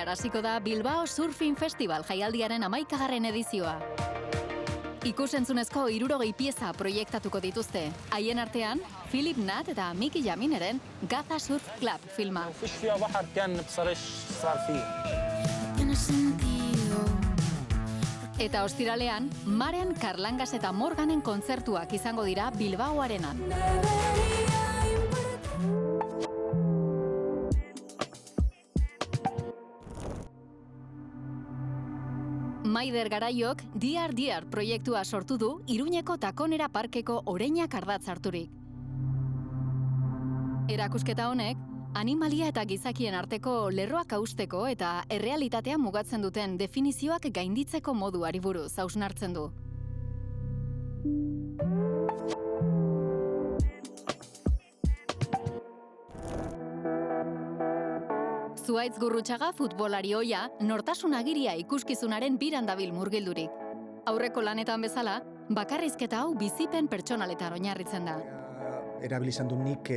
bihar hasiko da Bilbao Surfing Festival jaialdiaren 11. edizioa. Ikusentzunezko 60 pieza proiektatuko dituzte. Haien artean, Philip Nat eta Miki Jamineren Gaza Surf Club filma. Eta ostiralean, Maren, Karlangas eta Morganen kontzertuak izango dira Bilbao Arenan. Maider Garaiok Diar proiektua sortu du Iruñeko Takonera Parkeko Oreinak ardatz harturik. Erakusketa honek, animalia eta gizakien arteko lerroak hausteko eta errealitatea mugatzen duten definizioak gainditzeko moduari buruz hausnartzen du. Zuaitz Gurrutxaga futbolari ohia, nortasun agiria ikuskizunaren biran dabil murgildurik. Aurreko lanetan bezala, bakarrizketa hau bizipen pertsonaletan oinarritzen da. Erabili izan du nik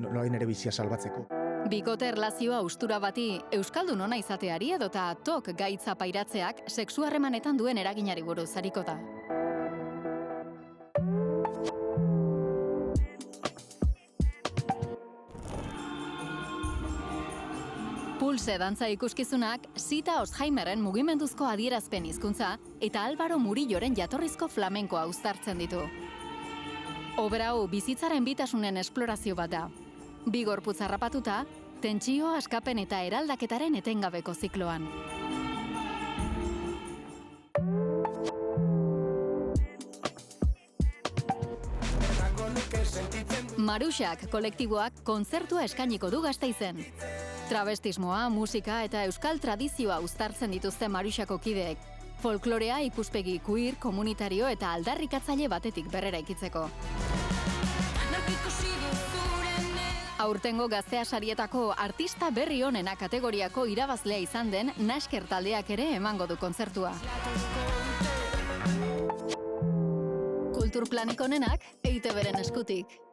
nolain ere bizia salbatzeko. Bikote erlazioa ustura bati euskaldun ona izateari edota tok gaitza pairatzeak sexu harremanetan duen eraginari buruz ariko da. Pulse dantza ikuskizunak Zita Ostheimeren mugimenduzko adierazpen hizkuntza eta Álvaro Murilloren jatorrizko flamenkoa uztartzen ditu. Obra hau bizitzaren bitasunen esplorazio bat da. Bi gorputz harrapatuta, tentsio, askapen eta eraldaketaren etengabeko zikloan. Maruxak kolektiboak kontzertua eskainiko du Gasteizen. Travestismoa, musika eta euskal tradizioa uztartzen dituzte Maruxako kideek. Folklorea ikuspegi queer, komunitario eta aldarrikatzaile batetik berreraikitzeko. Aurtengo Gaztea Sarietako artista berri onena kategoriako irabazlea izan den Nasker taldeak ere emango du kontzertua. Kulturplanik onenak EITB-ren eskutik.